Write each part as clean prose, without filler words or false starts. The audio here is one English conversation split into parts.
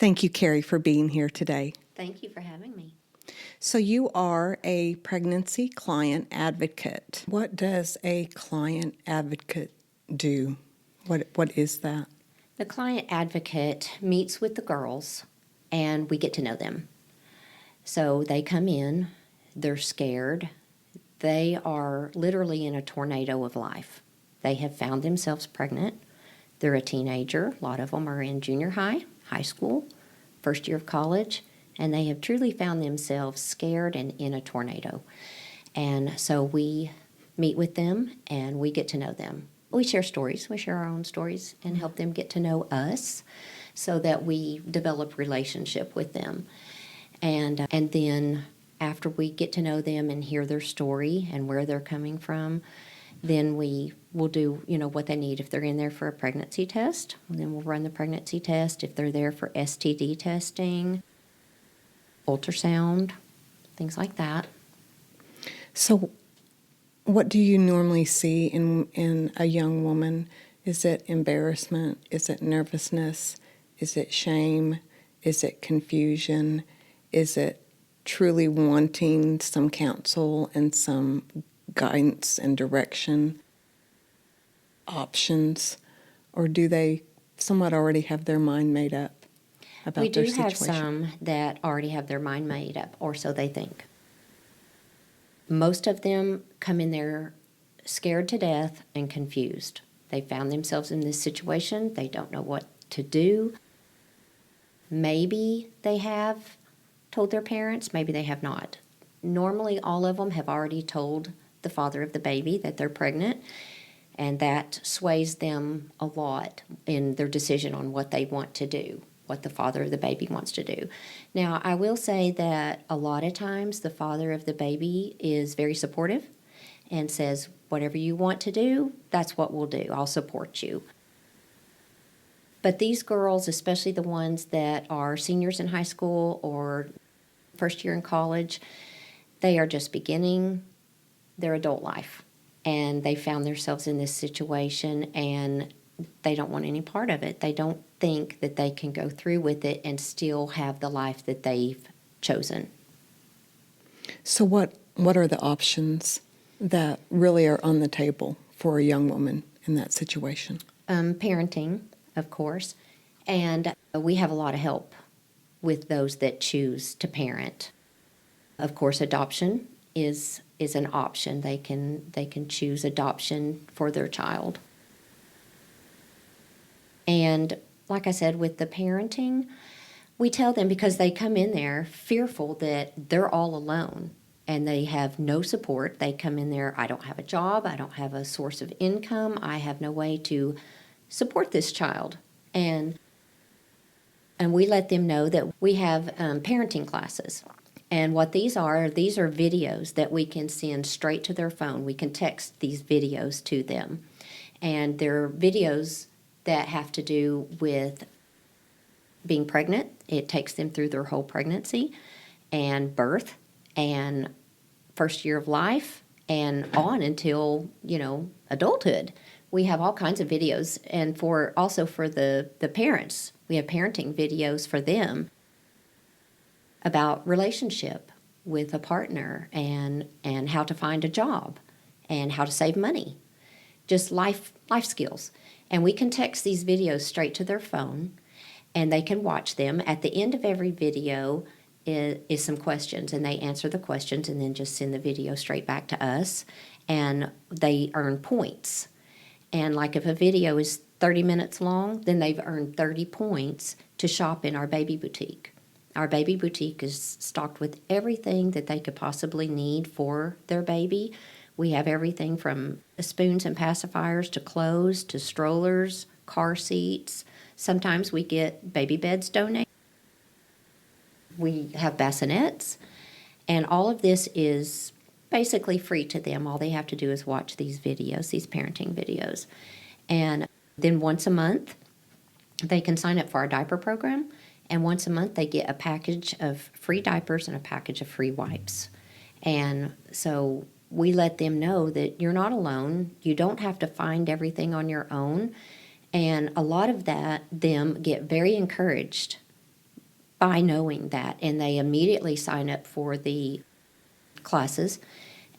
Thank you, Cari, for being here today. Thank you for having me. So you are a pregnancy client advocate. What does a client advocate do? What is that? The client advocate meets with the girls and we get to know them. So they come in, they're scared. They are literally in a tornado of life. They have found themselves pregnant. They're a teenager. A lot of them are in junior high, high school, first year of college, and they have truly found themselves scared and in a tornado. And so we meet with them and we get to know them. We share stories. We share our own stories and help them get to know us so that we develop relationship with them. And then after we get to know them and hear their story and where they're coming from, then we will do, what they need. If they're in there for a pregnancy test, then we'll run the pregnancy test. If they're there for STD testing, ultrasound, things like that. So what do you normally see in a young woman? Is it embarrassment? Is it nervousness? Is it shame? Is it confusion? Is it truly wanting some counsel and some guidance and direction, options? Or do they somewhat already have their mind made up about their situation? We do have some that already have their mind made up, or so they think. Most of them come in there scared to death and confused. They found themselves in this situation. They don't know what to do. Maybe they have told their parents, maybe they have not. Normally, all of them have already told the father of the baby that they're pregnant, and that sways them a lot in their decision on what they want to do, what the father of the baby wants to do. Now, I will say that a lot of times the father of the baby is very supportive and says, whatever you want to do, that's what we'll do. I'll support you. But these girls, especially the ones that are seniors in high school or first year in college, they are just beginning their adult life. And they found themselves in this situation and they don't want any part of it. They don't think that they can go through with it and still have the life that they've chosen. So what are the options that really are on the table for a young woman in that situation? Parenting, of course, and we have a lot of help with those that choose to parent. Of course, adoption is an option. They can choose adoption for their child. And like I said, with the parenting, we tell them, because they come in there fearful that they're all alone and they have no support. They come in there, I don't have a job, I don't have a source of income, I have no way to support this child. And we let them know that we have parenting classes. And what these are videos that we can send straight to their phone. We can text these videos to them. And they're videos that have to do with being pregnant. It takes them through their whole pregnancy and birth and first year of life and on until, adulthood. We have all kinds of videos. And also for the parents, we have parenting videos for them about relationship with a partner and how to find a job and how to save money, just life skills. And we can text these videos straight to their phone and they can watch them. At the end of every video is some questions, and they answer the questions and then just send the video straight back to us, and they earn points. And like if a video is 30 minutes long, then they've earned 30 points to shop in our baby boutique. Our baby boutique is stocked with everything that they could possibly need for their baby. We have everything from spoons and pacifiers to clothes to strollers, car seats. Sometimes we get baby beds donated. We have bassinets. And all of this is basically free to them. All they have to do is watch these videos, these parenting videos. And then once a month, they can sign up for our diaper program. And once a month, they get a package of free diapers and a package of free wipes. And so we let them know that you're not alone. You don't have to find everything on your own. And a lot of them get very encouraged by knowing that, and they immediately sign up for the classes.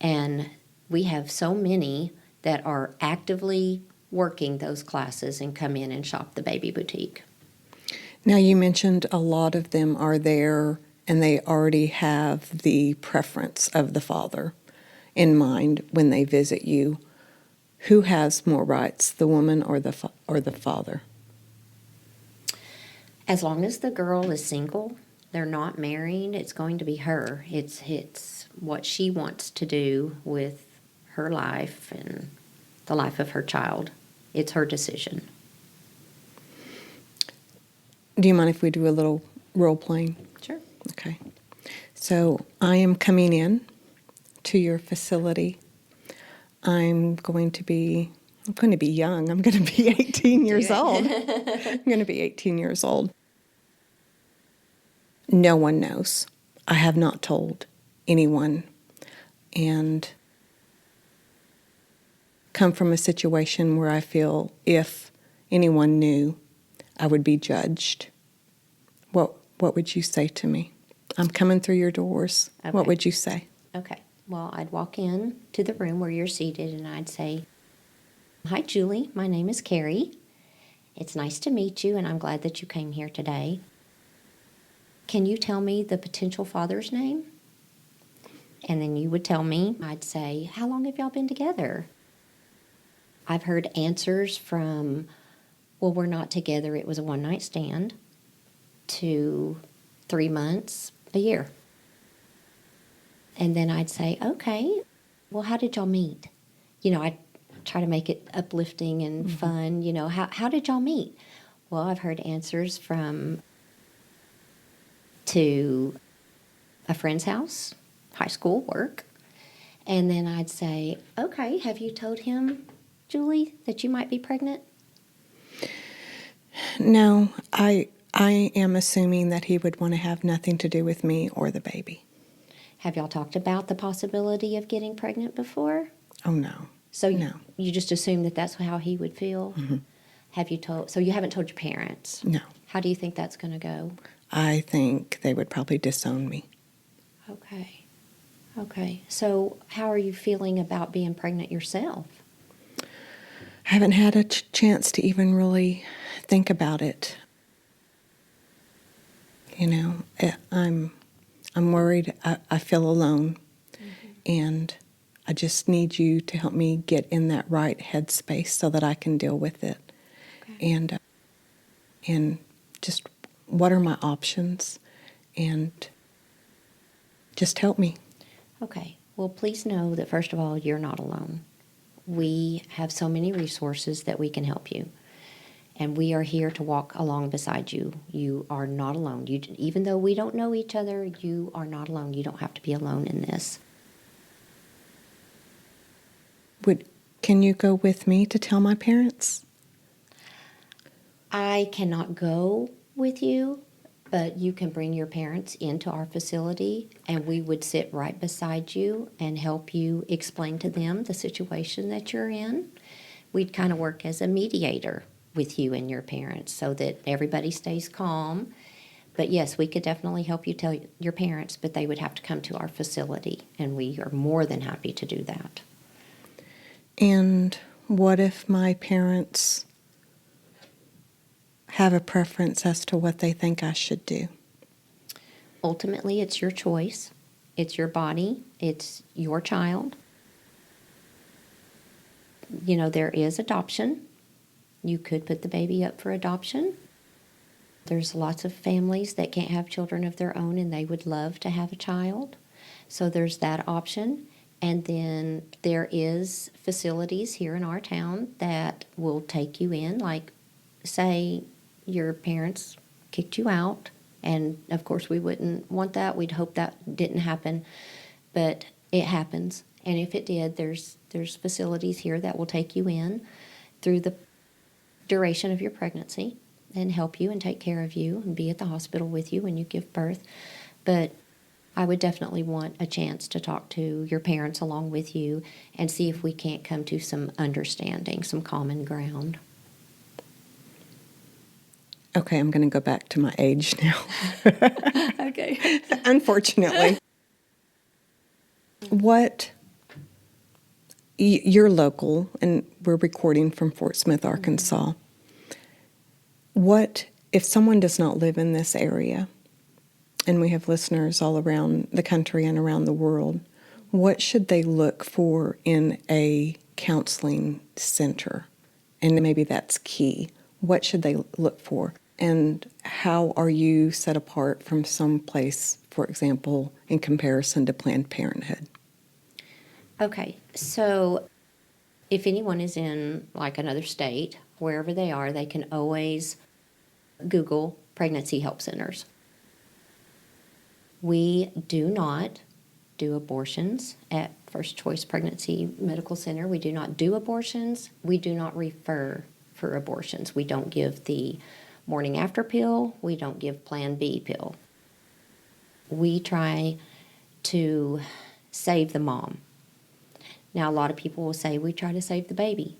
And we have so many that are actively working those classes and come in and shop the baby boutique. Now, you mentioned a lot of them are there and they already have the preference of the father in mind when they visit you. Who has more rights, the woman or the father? As long as the girl is single, they're not married, it's going to be her. It's what she wants to do with her life and the life of her child. It's her decision. Do you mind if we do a little role playing? Sure. Okay. So I am coming in to your facility. I'm going to be young. I'm going to be 18 years old. I'm going to be 18 years old. No one knows. I have not told anyone. And come from a situation where I feel if anyone knew, I would be judged. What would you say to me? I'm coming through your doors. Okay. What would you say? Okay. Well, I'd walk in to the room where you're seated and I'd say, "Hi, Julie. My name is Cari. It's nice to meet you, and I'm glad that you came here today. Can you tell me the potential father's name?" And then you would tell me. I'd say, "How long have y'all been together?" I've heard answers from, "Well, we're not together. It was a one-night stand," to 3 months, a year. And then I'd say, "Okay, well, how did y'all meet?" I'd try to make it uplifting and fun. How did y'all meet? Well, I've heard answers from to a friend's house, high school, work. And then I'd say, "Okay, have you told him, Julie, that you might be pregnant?" No, I am assuming that he would want to have nothing to do with me or the baby. Have y'all talked about the possibility of getting pregnant before? Oh, no. So No. you just assume that that's how he would feel? Have you told? So you haven't told your parents? No. How do you think that's going to go? I think they would probably disown me. Okay. Okay. So how are you feeling about being pregnant yourself? I haven't had a chance to even really think about it. I'm worried. I feel alone, and I just need you to help me get in that right headspace so that I can deal with it. Okay. And just what are my options, and just help me. Okay. Well, please know that, first of all, you're not alone. We have so many resources that we can help you. And we are here to walk along beside you. You are not alone. Even though we don't know each other, you are not alone. You don't have to be alone in this. Can you go with me to tell my parents? I cannot go with you, but you can bring your parents into our facility, and we would sit right beside you and help you explain to them the situation that you're in. We'd kind of work as a mediator with you and your parents so that everybody stays calm. But yes, we could definitely help you tell your parents, but they would have to come to our facility, and we are more than happy to do that. And what if my parents have a preference as to what they think I should do? Ultimately, it's your choice. It's your body. It's your child. There is adoption. You could put the baby up for adoption. There's lots of families that can't have children of their own, and they would love to have a child. So there's that option. And then there is facilities here in our town that will take you in, like, say your parents kicked you out, and of course we wouldn't want that. We'd hope that didn't happen, but it happens. And if it did, there's facilities here that will take you in through the duration of your pregnancy and help you and take care of you and be at the hospital with you when you give birth. But I would definitely want a chance to talk to your parents along with you and see if we can't come to some understanding, some common ground. Okay, I'm going to go back to my age now, Okay. unfortunately. You're local, and we're recording from Fort Smith, Arkansas. What, if someone does not live in this area, and we have listeners all around the country and around the world, what should they look for in a counseling center? And maybe that's key. What should they look for? And how are you set apart from some place, for example, in comparison to Planned Parenthood? Okay, so if anyone is in like another state, wherever they are, they can always Google pregnancy help centers. We do not do abortions at First Choice Pregnancy Medical Center. We do not do abortions. We do not refer for abortions. We don't give the morning after pill. We don't give Plan B pill. We try to save the mom. Now, a lot of people will say, we try to save the baby.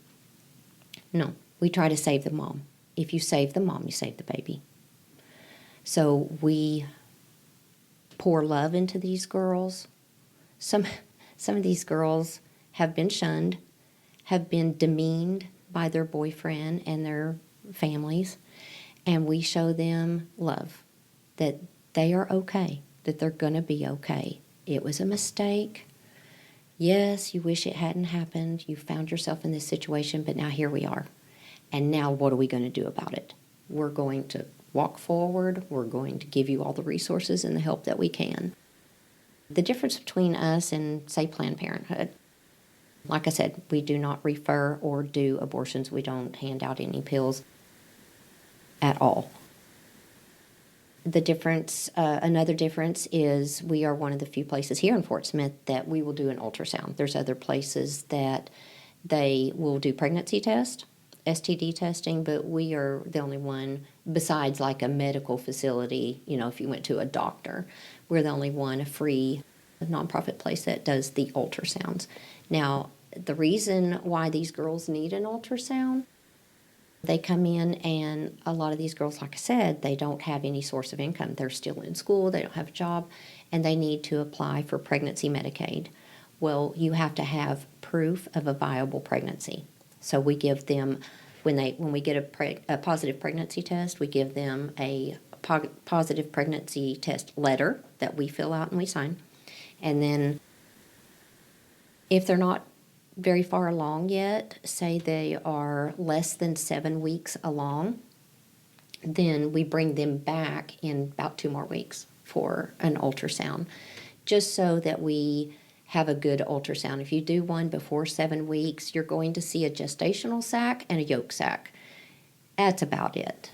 No, we try to save the mom. If you save the mom, you save the baby. So we pour love into these girls. Some of these girls have been shunned, have been demeaned by their boyfriend and their families, and we show them love, that they are okay, that they're going to be okay. It was a mistake. Yes, you wish it hadn't happened. You found yourself in this situation, but now here we are. And now what are we going to do about it? We're going to walk forward. We're going to give you all the resources and the help that we can. The difference between us and, say, Planned Parenthood, like I said, we do not refer or do abortions. We don't hand out any pills at all. The difference, another difference is we are one of the few places here in Fort Smith that we will do an ultrasound. There's other places that they will do pregnancy test, STD testing, but we are the only one besides like a medical facility, if you went to a doctor, we're the only one, a free nonprofit place that does the ultrasounds. Now, the reason why these girls need an ultrasound, they come in and a lot of these girls, like I said, they don't have any source of income. They're still in school, they don't have a job, and they need to apply for pregnancy Medicaid. Well, you have to have proof of a viable pregnancy. So we give them, when we get a positive pregnancy test, we give them a positive pregnancy test letter that we fill out and we sign. And then if they're not very far along yet, say they are less than 7 weeks along, then we bring them back in about 2 more weeks for an ultrasound, just so that we have a good ultrasound. If you do one before 7 weeks, you're going to see a gestational sac and a yolk sac. That's about it.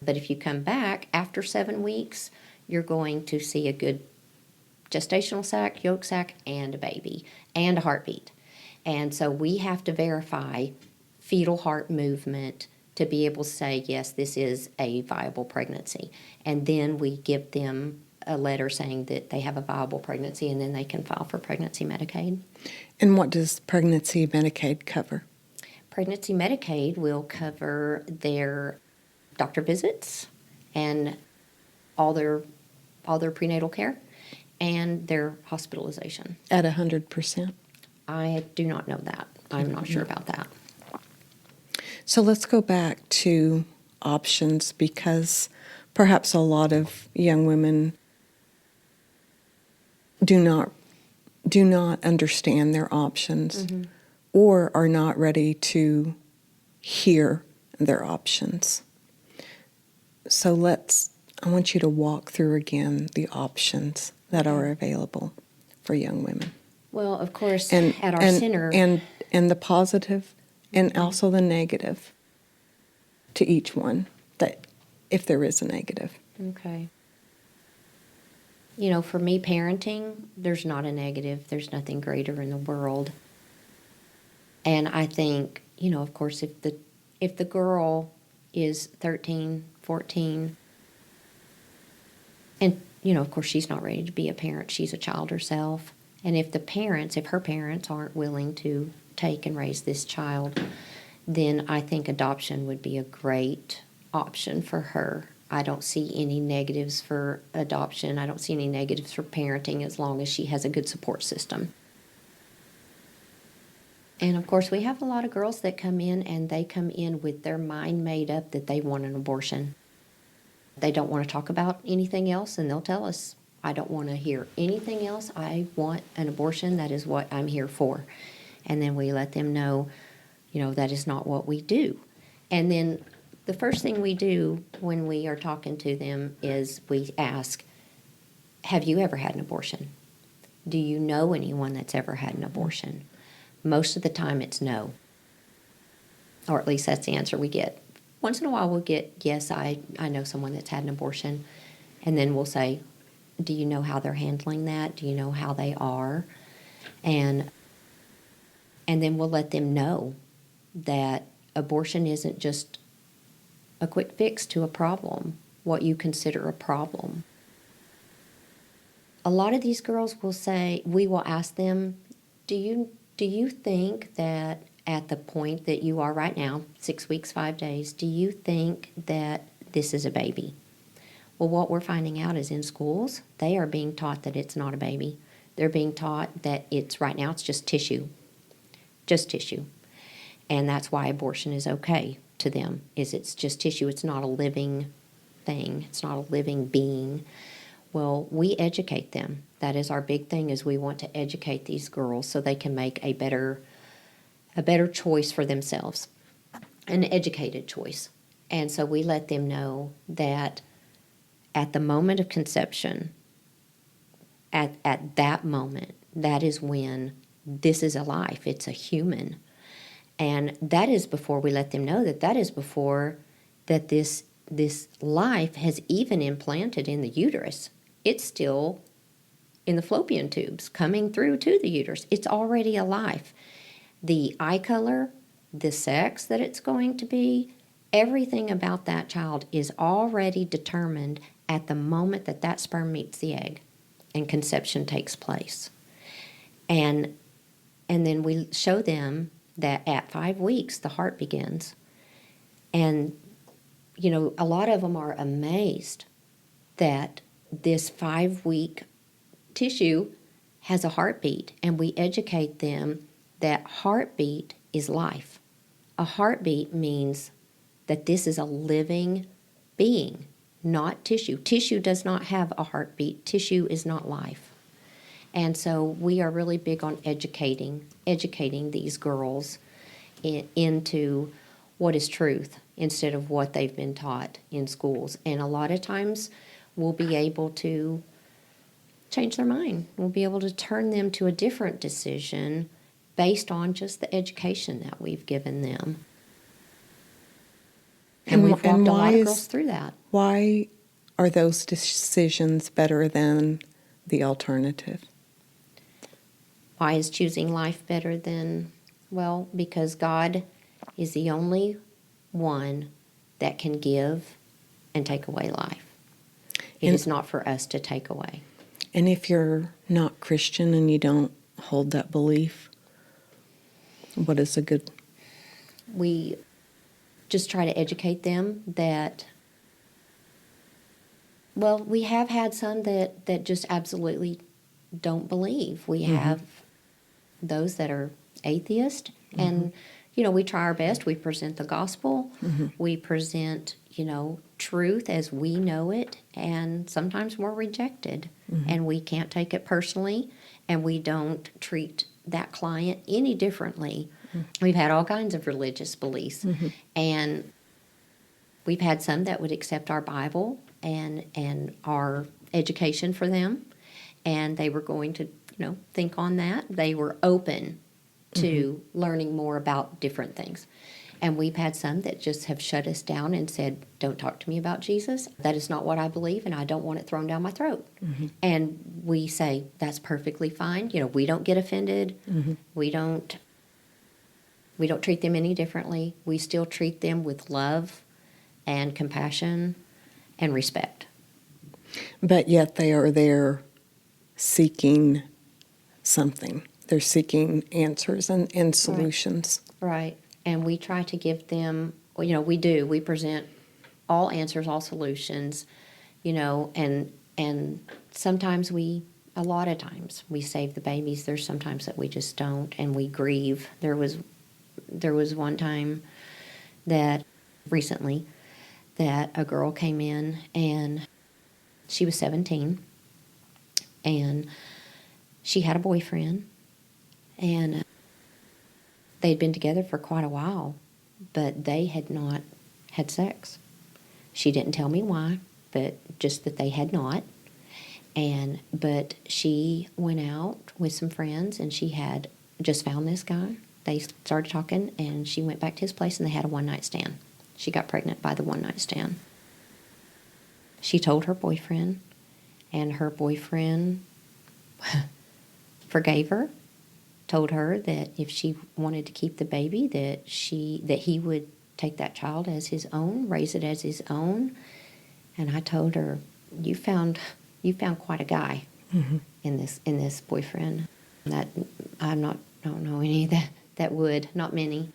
But if you come back after 7 weeks, you're going to see a good gestational sac, yolk sac, and a baby, and a heartbeat. And so we have to verify fetal heart movement to be able to say, yes, this is a viable pregnancy. And then we give them a letter saying that they have a viable pregnancy, and then they can file for pregnancy Medicaid. And what does pregnancy Medicaid cover? Pregnancy Medicaid will cover their doctor visits and all their prenatal care and their hospitalization. At 100%? I do not know that. I'm not sure about that. So let's go back to options, because perhaps a lot of young women do not understand their options, or are not ready to hear their options. So I want you to walk through again the options that are available for young women. Well, of course, at our center. And the positive and also the negative to each one, that if there is a negative. Okay. For me, parenting, there's not a negative. There's nothing greater in the world. And I think, of course, if the girl is 13, 14, and, of course, she's not ready to be a parent. She's a child herself. And if her parents aren't willing to take and raise this child, then I think adoption would be a great option for her. I don't see any negatives for adoption. I don't see any negatives for parenting as long as she has a good support system. And of course, we have a lot of girls that come in and they come in with their mind made up that they want an abortion. They don't want to talk about anything else, and they'll tell us, I don't want to hear anything else. I want an abortion. That is what I'm here for. And then we let them know, that is not what we do. And then the first thing we do when we are talking to them is we ask, have you ever had an abortion? Do you know anyone that's ever had an abortion? Most of the time it's no. Or at least that's the answer we get. Once in a while we'll get, yes, I know someone that's had an abortion. And then we'll say, do you know how they're handling that? Do you know how they are? And then we'll let them know that abortion isn't just a quick fix to a problem, what you consider a problem. A lot of these girls will say, we will ask them, do you think that at the point that you are right now, 6 weeks, 5 days, do you think that this is a baby? Well, what we're finding out is in schools, they are being taught that it's not a baby. They're being taught that right now it's just tissue. Just tissue. And that's why abortion is okay to them, is it's just tissue. It's not a living thing. It's not a living being. Well, we educate them. That is our big thing, is we want to educate these girls so they can make a better choice for themselves, an educated choice. And so we let them know that at the moment of conception, at that moment, that is when this is a life. It's a human. And that is before we let them know that is before that this life has even implanted in the uterus. It's still in the fallopian tubes coming through to the uterus. It's already a life. The eye color, the sex that it's going to be, everything about that child is already determined at the moment that sperm meets the egg and conception takes place. And then we show them that at 5 weeks, the heart begins. And, a lot of them are amazed that this 5-week tissue has a heartbeat. And we educate them that heartbeat is life. A heartbeat means that this is a living being, not tissue. Tissue does not have a heartbeat. Tissue is not life. And so we are really big on educating these girls into what is truth instead of what they've been taught in schools. And a lot of times we'll be able to change their mind. We'll be able to turn them to a different decision based on just the education that we've given them. And we've walked a lot of girls through that. Why are those decisions better than the alternative? Why is choosing life better than, well, because God is the only one that can give and take away life. It is not for us to take away. And if you're not Christian and you don't hold that belief, what is a good... We just try to educate them that, well, we have had some that just absolutely don't believe. We have those that are atheist, and, we try our best. We present the gospel. We present, truth as we know it, and sometimes we're rejected, and we can't take it personally, and we don't treat that client any differently. We've had all kinds of religious beliefs, and we've had some that would accept our Bible and our education for them, and they were going to, think on that. They were open to learning more about different things. And we've had some that just have shut us down and said, don't talk to me about Jesus. That is not what I believe, and I don't want it thrown down my throat. And we say, that's perfectly fine. We don't get offended. We don't treat them any differently. We still treat them with love and compassion and respect. But yet they are there seeking something. They're seeking answers and solutions. Right. And we try to give them, we do. We present all answers, all solutions, and sometimes a lot of times we save the babies. There's sometimes that we just don't, and we grieve. There was one time that recently that a girl came in, and she was 17, and she had a boyfriend, and they'd been together for quite a while, but they had not had sex. She didn't tell me why, but just that they had not. But she went out with some friends, and she had just found this guy. They started talking, and she went back to his place, and they had a one-night stand. She got pregnant by the one-night stand. She told her boyfriend, and her boyfriend forgave her, told her that if she wanted to keep the baby, that he would take that child as his own, raise it as his own. And I told her, you found quite a guy in this boyfriend. That I don't know any that would, not many.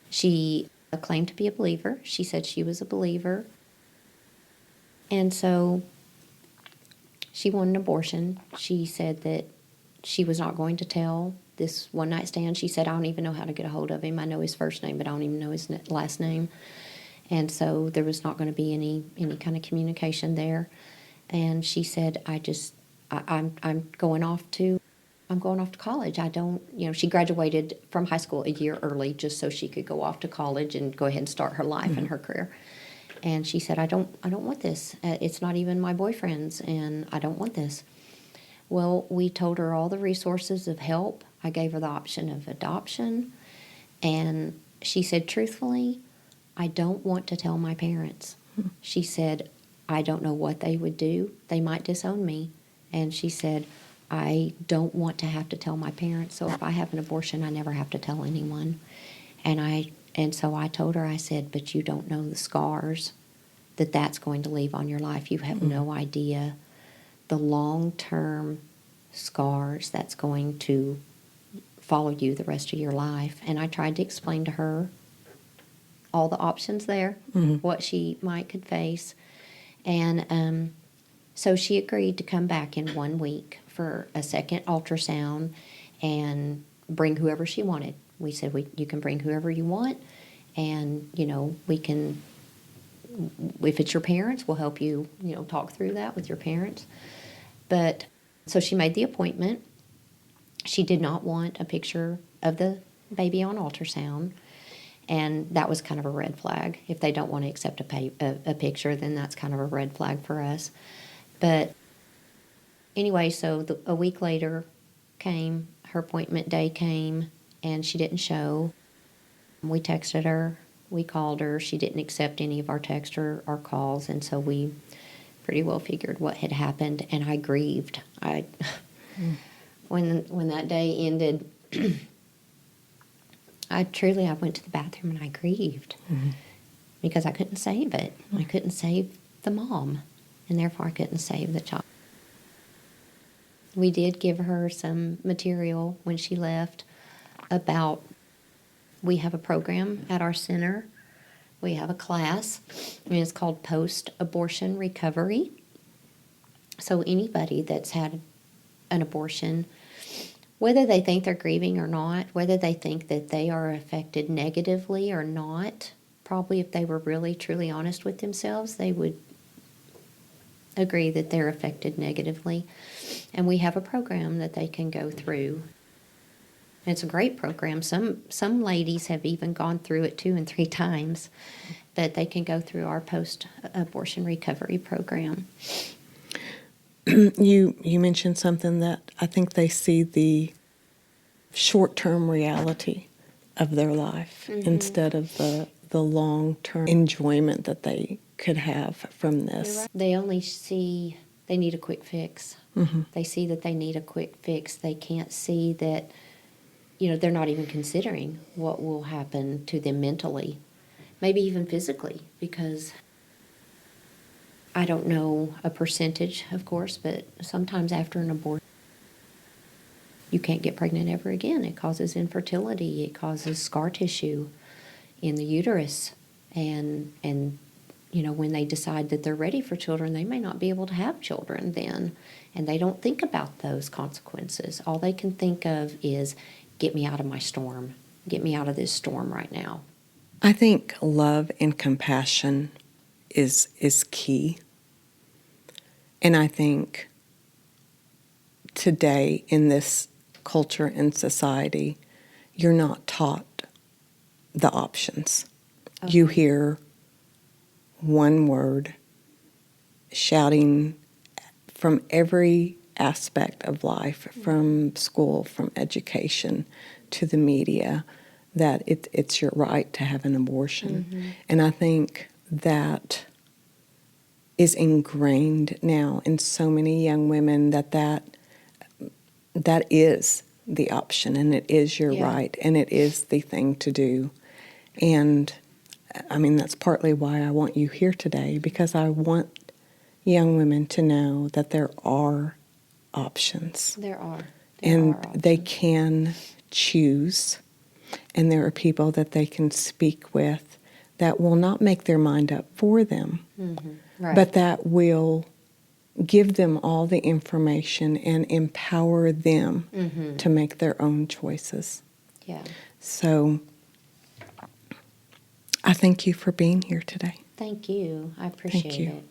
She claimed to be a believer. She said she was a believer. And so she wanted an abortion. She said that she was not going to tell this one-night stand. She said, I don't even know how to get a hold of him. I know his first name, but I don't even know his last name. And so there was not going to be any kind of communication there. And she said, I'm going off to college. I don't, she graduated from high school a year early just so she could go off to college and go ahead and start her life and her career. And she said, I don't want this. It's not even my boyfriend's, and I don't want this. Well, we told her all the resources of help. I gave her the option of adoption. And she said, truthfully, I don't want to tell my parents. She said, I don't know what they would do. They might disown me. And she said, I don't want to have to tell my parents. So if I have an abortion, I never have to tell anyone. And so I told her, I said, but you don't know the scars that's going to leave on your life. You have no idea the long-term scars that's going to follow you the rest of your life. And I tried to explain to her all the options there, what she could face. And so she agreed to come back in 1 week for a second ultrasound and bring whoever she wanted. We said, you can bring whoever you want, and, we can, if it's your parents, we'll help you, talk through that with your parents. But so she made the appointment. She did not want a picture of the baby on ultrasound, and that was kind of a red flag. If they don't want to accept a picture, then that's kind of a red flag for us. But anyway, so a week later came, her appointment day came, and she didn't show. We texted her, we called her. She didn't accept any of our texts or our calls, and so we pretty well figured what had happened, and I grieved. When that day ended, I went to the bathroom and I grieved because I couldn't save it. I couldn't save the mom, and therefore I couldn't save the child. We did give her some material when she left about, we have a program at our center. We have a class, and it's called Post-Abortion Recovery. So anybody that's had an abortion, whether they think they're grieving or not, whether they think that they are affected negatively or not, probably if they were really, truly honest with themselves, they would agree that they're affected negatively. And we have a program that they can go through. It's a great program. Some ladies have even gone through it 2 and 3 times, but they can go through our post-abortion recovery program. You mentioned something that I think they see the short-term reality of their life instead of the long-term enjoyment that they could have from this. Right. They only see they need a quick fix. They see that they need a quick fix. They can't see that, they're not even considering what will happen to them mentally, maybe even physically, because I don't know a percentage, of course, but sometimes after an abortion, you can't get pregnant ever again. It causes infertility. It causes scar tissue in the uterus. And when they decide that they're ready for children, they may not be able to have children then, and they don't think about those consequences. All they can think of is, get me out of my storm, get me out of this storm right now. I think love and compassion is key. And I think today in this culture and society, you're not taught the options. Okay. You hear one word shouting from every aspect of life, from school, from education to the media, that it's your right to have an abortion. Mm-hmm. And I think that is ingrained now in so many young women that is the option, and it is your Yeah. right, and it is the thing to do. And I mean, that's partly why I want you here today, because I want young women to know that there are options. There are. And are they options. can choose, and there are people that they can speak with that will not make their mind up for them, Mm-hmm. Right. but that will give them all the information and empower them Mm-hmm. to make their own choices. Yeah. So I thank you for being here today. Thank you. I appreciate you. it.